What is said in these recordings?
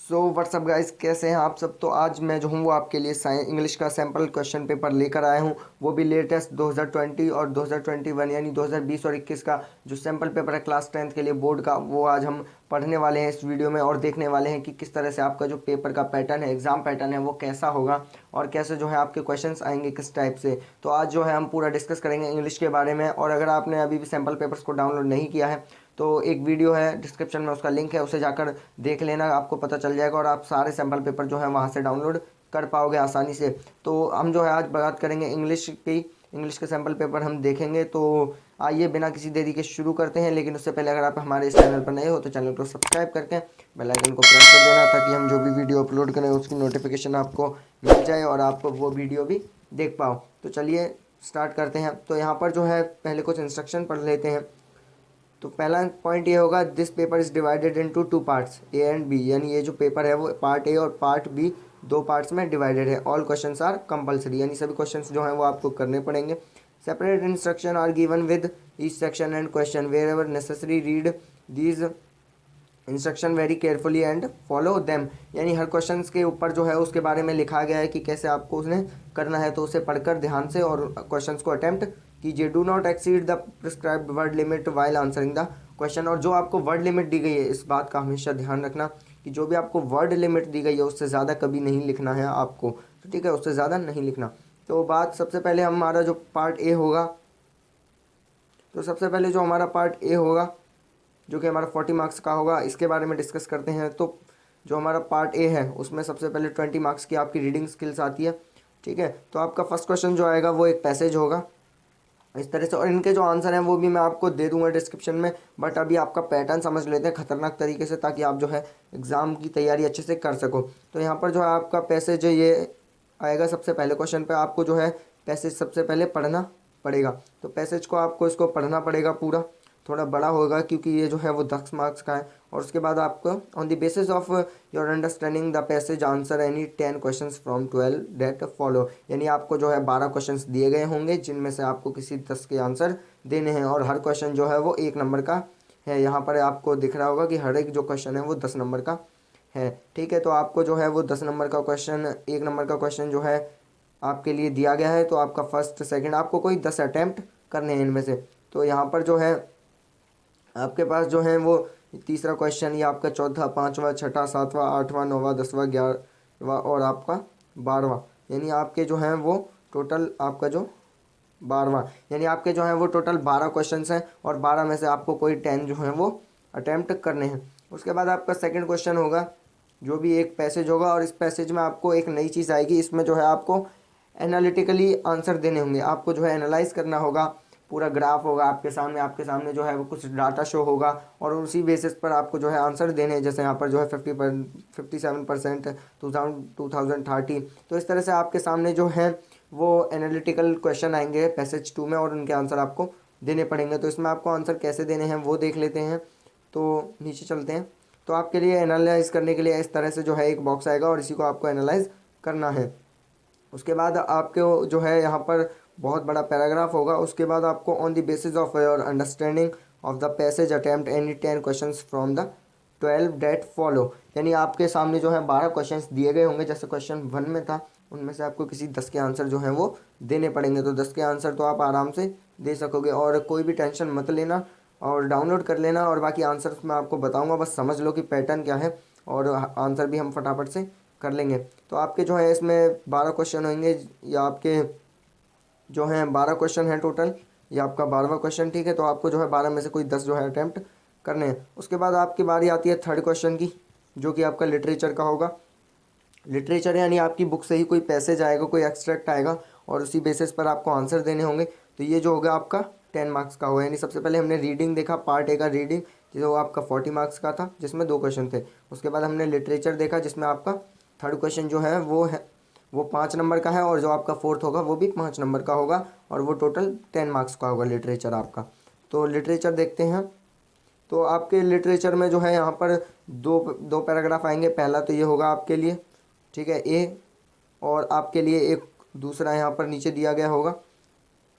So what's up guys, कैसे हैं आप सब। तो आज मैं जो हूँ वो आपके लिए इंग्लिश का सैम्पल क्वेश्चन पेपर लेकर आया हूँ, वो भी लेटेस्ट 2020 और 2021 यानी 2020 और 21 का जो सैम्पल पेपर है क्लास 10th के लिए बोर्ड का, वो आज हम पढ़ने वाले हैं इस वीडियो में और देखने वाले हैं कि किस तरह से आपका जो पेपर का पैटर्न है, एग्ज़ाम पैटर्न है, वो कैसा होगा और कैसे जो है आपके क्वेश्चंस आएंगे किस टाइप से। तो आज जो है हम पूरा डिस्कस करेंगे इंग्लिश के बारे में। और अगर आपने अभी भी सैम्पल पेपर्स को डाउनलोड नहीं किया है तो एक वीडियो है डिस्क्रिप्शन में, उसका लिंक है, उसे जाकर देख लेना, आपको पता चल जाएगा और आप सारे सैम्पल पेपर जो है वहाँ से डाउनलोड कर पाओगे आसानी से। तो हम जो है आज बात करेंगे इंग्लिश की, इंग्लिश के सैम्पल पेपर हम देखेंगे। तो आइए बिना किसी देरी के शुरू करते हैं। लेकिन उससे पहले अगर आप हमारे इस चैनल पर नए हो तो चैनल को सब्सक्राइब करके बेल आइकन को प्रेस कर देना, ताकि हम जो भी वीडियो अपलोड करें उसकी नोटिफिकेशन आपको मिल जाए और आप वो वीडियो भी देख पाओ। तो चलिए स्टार्ट करते हैं। तो यहाँ पर जो है पहले कुछ इंस्ट्रक्शन पढ़ लेते हैं। तो पहला पॉइंट ये होगा, this paper is divided into two parts A and B, यानी ये जो पेपर है वो पार्ट ए और पार्ट बी दो पार्ट्स में डिवाइडेड है। ऑल क्वेश्चंस आर कंपलसरी, यानी सभी क्वेश्चंस जो हैं वो आपको करने पड़ेंगे। Separate instruction are given with each section and question, wherever necessary read these instruction very carefully and follow them, यानी हर क्वेश्चन के ऊपर जो है उसके बारे में लिखा गया है कि कैसे आपको उसने करना है, तो उसे पढ़कर ध्यान से और क्वेश्चन को अटेम्प्ट कीजिए। Do not exceed the prescribed word limit while answering the question, और जो आपको वर्ड लिमिट दी गई है इस बात का हमेशा ध्यान रखना कि जो भी आपको वर्ड लिमिट दी गई है उससे ज़्यादा कभी नहीं लिखना है आपको, तो ठीक है, उससे ज़्यादा नहीं लिखना। तो बात सबसे पहले हमारा जो पार्ट ए होगा, तो सबसे पहले जो हमारा पार्ट ए होगा जो कि हमारा 40 मार्क्स का होगा, इसके बारे में डिस्कस करते हैं। तो जो हमारा पार्ट ए है उसमें सबसे पहले 20 मार्क्स की आपकी रीडिंग स्किल्स आती है, ठीक है। तो आपका फर्स्ट क्वेश्चन जो आएगा वो एक पैसेज होगा इस तरह से, और इनके जो आंसर हैं वो भी मैं आपको दे दूंगा डिस्क्रिप्शन में। बट अभी आपका पैटर्न समझ लेते हैं खतरनाक तरीके से, ताकि आप जो है एग्ज़ाम की तैयारी अच्छे से कर सको। तो यहाँ पर जो है आपका पैसेज ये आएगा, सबसे पहले क्वेश्चन पे आपको जो है पैसेज सबसे पहले पढ़ना पड़ेगा। तो पैसेज को आपको इसको पढ़ना पड़ेगा पूरा, थोड़ा बड़ा होगा क्योंकि ये जो है वो 10 मार्क्स का है। और उसके बाद आपको on the basis of your understanding the passage answer any 10 questions from 12 that follow, यानी आपको जो है 12 क्वेश्चंस दिए गए होंगे जिनमें से आपको किसी 10 के आंसर देने हैं, और हर क्वेश्चन जो है वो 1 नंबर का है। यहाँ पर आपको दिख रहा होगा कि हर एक जो क्वेश्चन है वो 10 नंबर का है, ठीक है। तो आपको जो है वो 10 नंबर का क्वेश्चन, 1 नंबर का क्वेश्चन जो है आपके लिए दिया गया है। तो आपका फर्स्ट सेकंड आपको कोई 10 अटैम्प्ट करने हैं इनमें से। तो यहाँ पर जो है आपके पास जो है वो तीसरा क्वेश्चन, ये आपका चौथा, पाँचवा, छठा, सातवां, आठवां, नौवां, 10वां, 11वां और आपका 12वां, यानी आपके जो हैं वो टोटल आपका जो 12वां, यानी आपके जो हैं वो टोटल 12 क्वेश्चन हैं और 12 में से आपको कोई 10 जो हैं वो अटैम्प्ट करने हैं। उसके बाद आपका सेकंड क्वेश्चन होगा जो भी एक पैसेज होगा, और इस पैसेज में आपको एक नई चीज़ आएगी, इसमें जो है आपको एनालिटिकली आंसर देने होंगे। आपको जो है एनालाइज करना होगा, पूरा ग्राफ होगा आपके सामने जो है वो कुछ डाटा शो होगा और उसी बेसिस पर आपको जो है आंसर देने हैं। जैसे यहाँ पर जो है 57% 2030, तो इस तरह से आपके सामने जो है वो एनालिटिकल क्वेश्चन आएंगे पैसेज 2 में और उनके आंसर आपको देने पड़ेंगे। तो इसमें आपको आंसर कैसे देने हैं वो देख लेते हैं। तो नीचे चलते हैं। तो आपके लिए एनालाइज करने के लिए इस तरह से जो है एक बॉक्स आएगा और इसी को आपको एनालाइज करना है। उसके बाद आपके जो है यहाँ पर बहुत बड़ा पैराग्राफ होगा। उसके बाद आपको on the basis of your understanding of the passage attempt any 10 questions from the 12 that follow, यानी आपके सामने जो है 12 क्वेश्चंस दिए गए होंगे, जैसे क्वेश्चन 1 में था, उनमें से आपको किसी 10 के आंसर जो हैं वो देने पड़ेंगे। तो 10 के आंसर तो आप आराम से दे सकोगे और कोई भी टेंशन मत लेना और डाउनलोड कर लेना, और बाकी आंसर्स मैं आपको बताऊँगा, बस समझ लो कि पैटर्न क्या है और आंसर भी हम फटाफट से कर लेंगे। तो आपके जो है इसमें 12 क्वेश्चन होंगे, या आपके जो हैं 12 क्वेश्चन हैं टोटल, ये आपका 12वां क्वेश्चन, ठीक है। तो आपको जो है 12 में से कोई 10 जो है अटैम्प्ट करने हैं। उसके बाद आपकी बारी आती है थर्ड क्वेश्चन की, जो कि आपका लिटरेचर का होगा। लिटरेचर यानी आपकी बुक से ही कोई पैसेज आएगा, कोई एक्सट्रैक्ट आएगा और उसी बेसिस पर आपको आंसर देने होंगे। तो ये जो होगा आपका 10 मार्क्स का होगा। यानी सबसे पहले हमने रीडिंग देखा, पार्ट ए का रीडिंग, जो आपका 40 मार्क्स का था जिसमें 2 क्वेश्चन थे। उसके बाद हमने लिटरेचर देखा जिसमें आपका थर्ड क्वेश्चन जो है वो 5 नंबर का है, और जो आपका फोर्थ होगा वो भी 5 नंबर का होगा, और वो टोटल 10 मार्क्स का होगा लिटरेचर आपका। तो लिटरेचर देखते हैं। तो आपके लिटरेचर में जो है यहाँ पर दो दो पैराग्राफ आएंगे। पहला तो ये होगा आपके लिए, ठीक है, ए, और आपके लिए एक दूसरा यहाँ पर नीचे दिया गया होगा,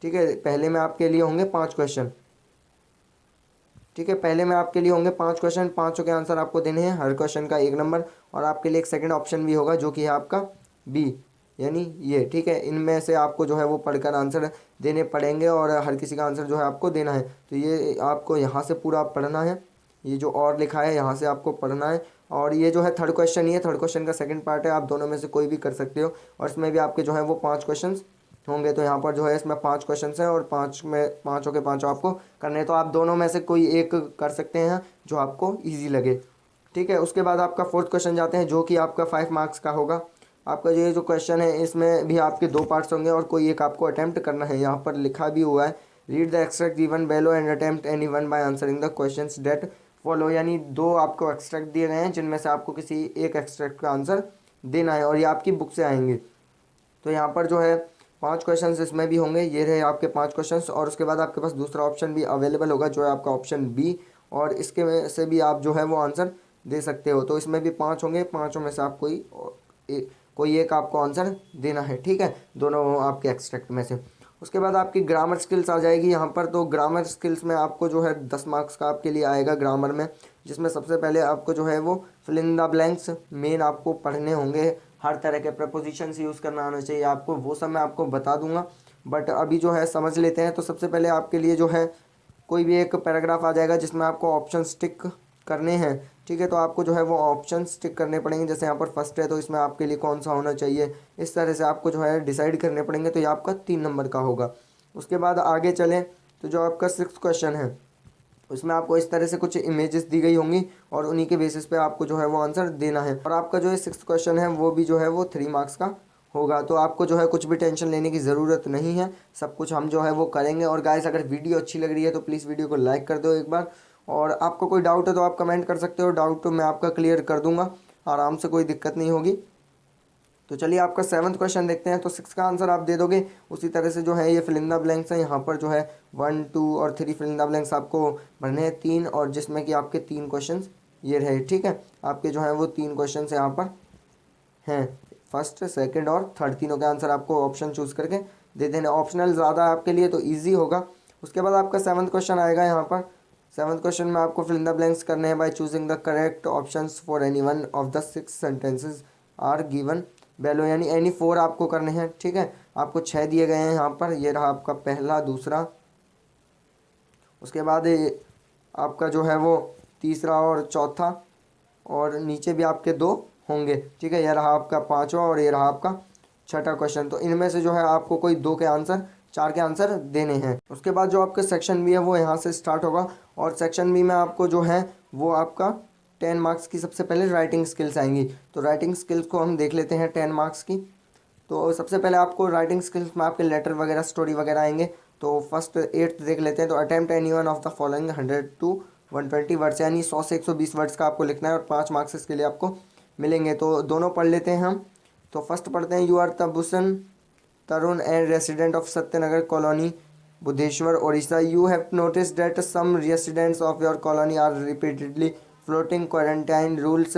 ठीक है। पहले में आपके लिए होंगे 5 क्वेश्चन, ठीक है। पहले में आपके लिए होंगे 5 क्वेश्चन, पाँचों के आंसर आपको देने हैं, हर क्वेश्चन का 1 नंबर। और आपके लिए एक सेकंड ऑप्शन भी होगा जो कि है आपका बी, यानी ये, ठीक है। इनमें से आपको जो है वो पढ़कर आंसर देने पड़ेंगे और हर किसी का आंसर जो है आपको देना है। तो ये आपको यहाँ से पूरा पढ़ना है, ये जो और लिखा है यहाँ से आपको पढ़ना है। और ये जो है थर्ड क्वेश्चन, ये थर्ड क्वेश्चन का सेकंड पार्ट है, आप दोनों में से कोई भी कर सकते हो। और इसमें भी आपके जो है वो 5 क्वेश्चन होंगे। तो यहाँ पर जो है इसमें 5 क्वेश्चन हैं और 5 में पाँचों के पाँचों आपको करने हैं। तो आप दोनों में से कोई एक कर सकते हैं जो आपको ईजी लगे, ठीक है। उसके बाद आपका फोर्थ क्वेश्चन जाते हैं जो कि आपका 5 मार्क्स का होगा। आपका ये जो क्वेश्चन है इसमें भी आपके 2 पार्ट्स होंगे और कोई एक आपको अटैम्प्ट करना है। यहाँ पर लिखा भी हुआ है, read the extract given below and attempt any one by answering the questions that follow. यानी 2 आपको एक्सट्रैक्ट दिए गए हैं जिनमें से आपको किसी एक एक्सट्रैक्ट का आंसर देना है और ये आपकी बुक से आएंगे। तो यहाँ पर जो है 5 क्वेश्चंस इसमें भी होंगे, ये रहे आपके 5 क्वेश्चंस। और उसके बाद आपके पास दूसरा ऑप्शन भी अवेलेबल होगा जो है आपका ऑप्शन बी, और इसके में से भी आप जो है वो आंसर दे सकते हो। तो इसमें भी 5 होंगे, पाँचों में से आप कोई एक आपको आंसर देना है, ठीक है, दोनों आपके एक्सट्रैक्ट में से। उसके बाद आपकी ग्रामर स्किल्स आ जाएगी यहाँ पर। तो ग्रामर स्किल्स में आपको जो है 10 मार्क्स का आपके लिए आएगा ग्रामर में, जिसमें सबसे पहले आपको जो है वो फिल इन द ब्लैंक्स मेन आपको पढ़ने होंगे। हर तरह के प्रपोजिशंस यूज़ करना आना चाहिए आपको, वो सब मैं आपको बता दूंगा, बट अभी जो है समझ लेते हैं। तो सबसे पहले आपके लिए जो है कोई भी एक पैराग्राफ आ जाएगा जिसमें आपको ऑप्शन टिक करने हैं, ठीक है। तो आपको जो है वो ऑप्शन टिक करने पड़ेंगे। जैसे यहाँ पर फर्स्ट है तो इसमें आपके लिए कौन सा होना चाहिए, इस तरह से आपको जो है डिसाइड करने पड़ेंगे। तो ये आपका 3 नंबर का होगा। उसके बाद आगे चलें तो जो आपका 6th क्वेश्चन है उसमें आपको इस तरह से कुछ इमेजेस दी गई होंगी और उन्हीं के बेसिस पे आपको जो है वो आंसर देना है। और आपका जो है 6th क्वेश्चन है वो भी जो है वो 3 मार्क्स का होगा। तो आपको जो है कुछ भी टेंशन लेने की ज़रूरत नहीं है, सब कुछ हम जो है वो करेंगे। और गाइस अगर वीडियो अच्छी लग रही है तो प्लीज़ वीडियो को लाइक कर दो एक बार, और आपको कोई डाउट है तो आप कमेंट कर सकते हो, डाउट तो मैं आपका क्लियर कर दूंगा आराम से, कोई दिक्कत नहीं होगी। तो चलिए आपका 7th क्वेश्चन देखते हैं। तो 6 का आंसर आप दे दोगे, उसी तरह से जो है ये फिल इन द ब्लैंक्स है। यहाँ पर जो है 1, 2 और 3 फिल इन द ब्लैंक्स आपको भरने हैं 3, और जिसमें कि आपके 3 क्वेश्चन ये रहे, ठीक है। आपके जो है वो 3 क्वेश्चन यहाँ पर हैं, फर्स्ट, सेकंड और थर्ड, तीनों के आंसर आपको ऑप्शन चूज़ करके दे देना। ऑप्शनल ज़्यादा है आपके लिए तो ईजी होगा। उसके बाद आपका 7th क्वेश्चन आएगा। यहाँ पर 7th क्वेश्चन में आपको फिल इन द ब्लैंक्स करने हैं by choosing the correct options for any one of the 6 sentences are given below, यानी एनी 4 आपको करने हैं, ठीक है। आपको 6 दिए गए हैं यहाँ पर, ये रहा आपका पहला, दूसरा, उसके बाद आपका जो है वो तीसरा और चौथा, और नीचे भी आपके 2 होंगे, ठीक है। यह रहा आपका 5वां और ये रहा आपका 6ठा क्वेश्चन। तो इनमें से जो है आपको कोई 2 के आंसर, 4 के आंसर देने हैं। उसके बाद जो आपका सेक्शन बी है वो यहाँ से स्टार्ट होगा, और सेक्शन बी में आपको जो है वो आपका 10 मार्क्स की सबसे पहले राइटिंग स्किल्स आएंगी। तो राइटिंग स्किल्स को हम देख लेते हैं 10 मार्क्स की। तो सबसे पहले आपको राइटिंग स्किल्स में आपके लेटर वगैरह, स्टोरी वगैरह आएंगे। तो फर्स्ट 8th देख लेते हैं। तो attempt any one of the following 100 to 120 words, यानी 100 से 120 वर्ड्स का आपको लिखना है और 5 मार्क्स इसके लिए आपको मिलेंगे। तो दोनों पढ़ लेते हैं हम। तो फर्स्ट पढ़ते हैं, यू आर तबुसन Tarun and resident of Satyanagar colony, Buddheshwar, Odisha. You have notice that some residents of your colony are repeatedly flouting quarantine rules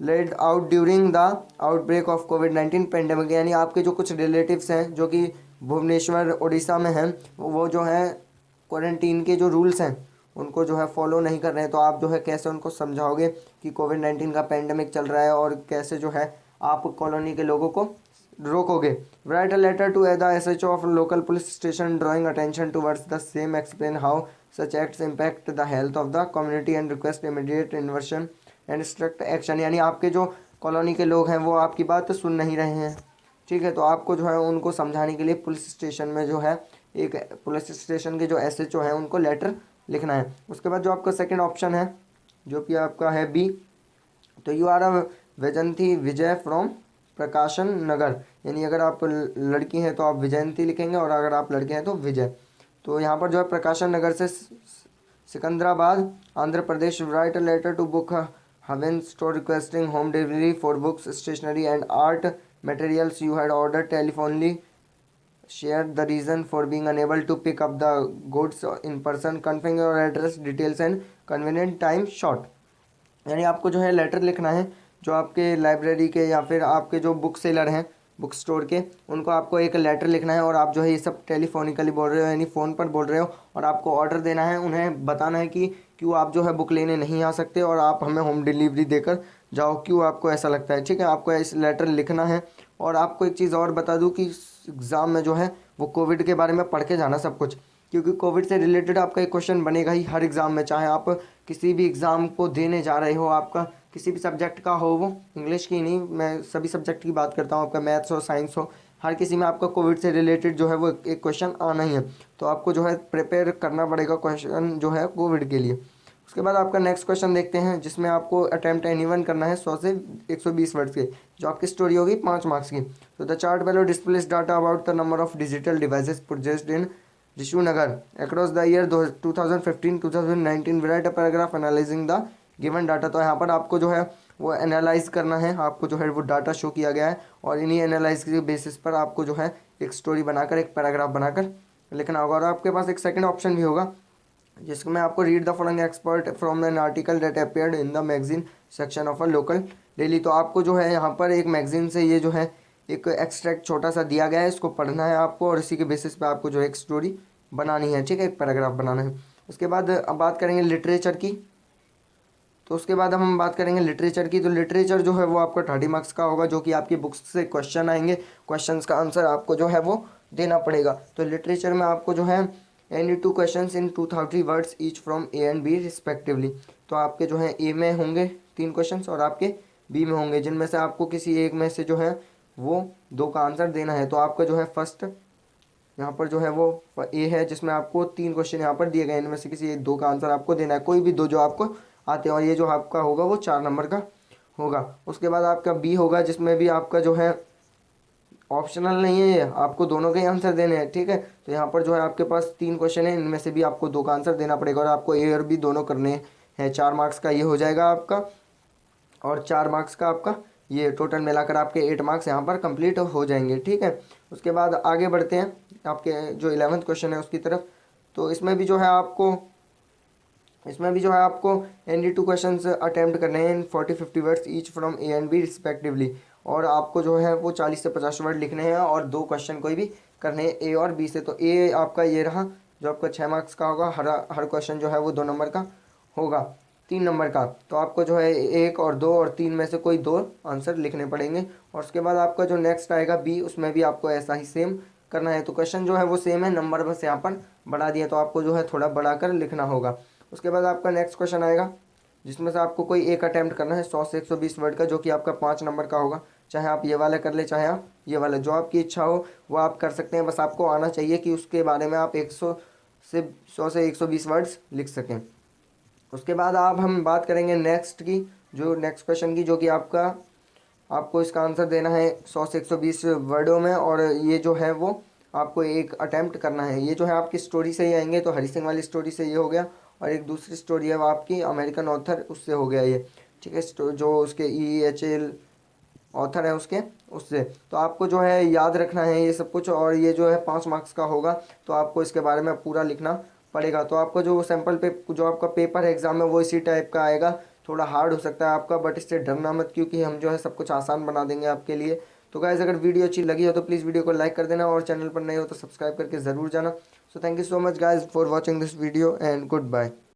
laid out during the outbreak of कोविड-19 पेंडेमिक, यानी आपके जो कुछ रिलेटिव्स हैं जो कि भुवनेश्वर उड़ीसा में हैं, वो जो है क्वारंटीन के जो रूल्स हैं उनको जो है फॉलो नहीं कर रहे हैं। तो आप जो है कैसे उनको समझाओगे कि कोविड-19 का पेंडेमिक चल रहा है और कैसे जो है आप कॉलोनी के लोगों को रोकोगे। Write a letter to the SHO of local police station drawing attention towards the same, explain how such acts impact the health of the community and request immediate intervention and strict action, यानी आपके जो colony के लोग हैं वो आपकी बात सुन नहीं रहे हैं, ठीक है। तो आपको जो है उनको समझाने के लिए पुलिस स्टेशन में जो है एक पुलिस स्टेशन के जो SHO हैं उनको लेटर लिखना है। उसके बाद जो आपका सेकंड ऑप्शन है जो कि आपका है बी, तो you are a Vaijanti Vijay from Prakashan Nagar, यानी अगर आप लड़की हैं तो आप विजयंती लिखेंगे और अगर आप लड़के हैं तो विजय। तो यहाँ पर जो है प्रकाशन नगर से Secunderabad Andhra Pradesh. Write a letter to book haven store requesting home delivery for books stationery and art materials you had order telephonically, share the reason for being unable to pick up the goods in person, confirm your address details and convenient time short, यानी आपको जो है letter लिखना है जो आपके library के या फिर आपके जो बुक सेलर हैं बुक स्टोर के, उनको आपको एक लेटर लिखना है और आप जो है ये सब टेलीफोनिकली बोल रहे हो यानी फ़ोन पर बोल रहे हो, और आपको ऑर्डर देना है, उन्हें बताना है कि क्यों आप जो है बुक लेने नहीं आ सकते और आप हमें होम डिलीवरी देकर जाओ, क्यों आपको ऐसा लगता है। ठीक है, आपको इस लेटर लिखना है। और आपको एक चीज़ और बता दूं कि एग्ज़ाम में जो है वो कोविड के बारे में पढ़ के जाना सब कुछ, क्योंकि कोविड से रिलेटेड आपका एक क्वेश्चन बनेगा ही हर एग्ज़ाम में, चाहे आप किसी भी एग्ज़ाम को देने जा रहे हो, आपका किसी भी सब्जेक्ट का हो, वो इंग्लिश की नहीं, मैं सभी सब्जेक्ट की बात करता हूँ, आपका मैथ्स हो साइंस हो, हर किसी में आपका कोविड से रिलेटेड जो है वो एक क्वेश्चन आना ही है। तो आपको जो है प्रिपेयर करना पड़ेगा क्वेश्चन जो है कोविड के लिए। उसके बाद आपका नेक्स्ट क्वेश्चन देखते हैं, जिसमें आपको अटेम्प्ट एनीवन करना है 100 से 120 वर्ड्स के, जो आपकी स्टोरी होगी 5 मार्क्स की। तो the chart below displays data about the number of digital devices purchased in Rishunagar across the year 2015-2019, write a paragraph analyzing the given data। तो यहाँ पर आपको जो है वो एनालाइज करना है, आपको जो है वो डाटा शो किया गया है और इन्हीं एनालाइज के बेसिस पर आपको जो है एक स्टोरी बनाकर एक पैराग्राफ बनाकर लिखना होगा। और आपके पास एक सेकंड ऑप्शन भी होगा जिसमें आपको read the following expert from an article that appeared in the magazine section of a local daily. तो आपको जो है यहाँ पर एक मैगजीन से ये जो है एक एक्सट्रैक्ट छोटा सा दिया गया है, इसको पढ़ना है आपको और इसी के बेसिस पे आपको जो है एक स्टोरी बनानी है। ठीक है, एक पैराग्राफ बनाना है। उसके बाद अब बात करेंगे लिटरेचर की। तो उसके बाद हम बात करेंगे लिटरेचर की। तो लिटरेचर जो है वो आपका 30 मार्क्स का होगा, जो कि आपकी बुक्स से क्वेश्चन आएंगे, क्वेश्चंस का आंसर आपको जो है वो देना पड़ेगा। तो लिटरेचर में आपको जो है any 2 questions in 230 words each from A and B respectively. तो आपके जो है ए में होंगे 3 क्वेश्चंस और आपके बी में होंगे, जिनमें से आपको किसी एक में से जो है वो 2 का आंसर देना है। तो आपका जो है फर्स्ट यहाँ पर जो है वो ए है, जिसमें आपको 3 क्वेश्चन यहाँ पर दिए गए, इनमें से किसी एक 2 का आंसर आपको देना है, कोई भी 2 जो आपको आते हैं, और ये जो आपका होगा वो 4 नंबर का होगा। उसके बाद आपका बी होगा, जिसमें भी आपका जो है ऑप्शनल नहीं है, ये आपको दोनों के ही आंसर देने हैं। ठीक है, तो यहाँ पर जो है आपके पास 3 क्वेश्चन है, इनमें से भी आपको 2 का आंसर देना पड़ेगा और आपको ए और बी दोनों करने हैं। 4 मार्क्स का ये हो जाएगा आपका और 4 मार्क्स का आपका, ये टोटल मिलाकर आपके 8 मार्क्स यहाँ पर कंप्लीट हो जाएंगे। ठीक है, उसके बाद आगे बढ़ते हैं आपके जो 11th क्वेश्चन है उसकी तरफ। तो इसमें भी जो है आपको एनी 2 क्वेश्चन अटैम्प्ट करने हैं in 40-50 words each from A and B respectively. और आपको जो है वो 40 से 50 वर्ड लिखने हैं और 2 क्वेश्चन कोई भी करने हैं ए और बी से। तो ए आपका ये रहा जो आपका 6 मार्क्स का होगा, हर क्वेश्चन जो है वो 2 नंबर का होगा, 3 नंबर का। तो आपको जो है 1 और 2 और 3 में से कोई 2 आंसर लिखने पड़ेंगे। और उसके बाद आपका जो नेक्स्ट आएगा बी, उसमें भी आपको ऐसा ही सेम करना है। तो क्वेश्चन जो है वो सेम है, नंबर बस यहाँ पर बढ़ा दिया, तो आपको जो है थोड़ा बढ़ा कर लिखना होगा। उसके बाद आपका नेक्स्ट क्वेश्चन आएगा, जिसमें से आपको कोई एक अटैम्प्ट करना है 100 से 120 वर्ड का, जो कि आपका 5 नंबर का होगा। चाहे आप ये वाला कर ले, चाहे आप ये वाला, जो आपकी इच्छा हो वो आप कर सकते हैं, बस आपको आना चाहिए कि उसके बारे में आप 100 से 120 वर्ड्स लिख सकें। उसके बाद हम बात करेंगे नेक्स्ट की, जो नेक्स्ट क्वेश्चन की, जो कि आपको इसका आंसर देना है 100 से 120 वर्डों में, और ये जो है वो आपको एक अटैम्प्ट करना है। ये जो है आपकी स्टोरी से ही आएंगे, तो हरी सिंह वाली स्टोरी से ये हो गया, और एक दूसरी स्टोरी है वो आपकी अमेरिकन ऑथर, उससे हो गया ये। ठीक है, जो उसके EHL ऑथर है उसके, उससे। तो आपको जो है याद रखना है ये सब कुछ, और ये जो है 5 मार्क्स का होगा, तो आपको इसके बारे में पूरा लिखना पड़ेगा। तो आपको जो सैम्पल जो आपका पेपर है एग्जाम में वो इसी टाइप का आएगा, थोड़ा हार्ड हो सकता है आपका, बट इससे डरना मत, क्योंकि हम जो है सब कुछ आसान बना देंगे आपके लिए। तो गाइस, अगर वीडियो अच्छी लगी हो तो प्लीज़ वीडियो को लाइक कर देना, और चैनल पर नए हो तो सब्सक्राइब करके ज़रूर जाना। So thank you so much guys for watching this video and good bye.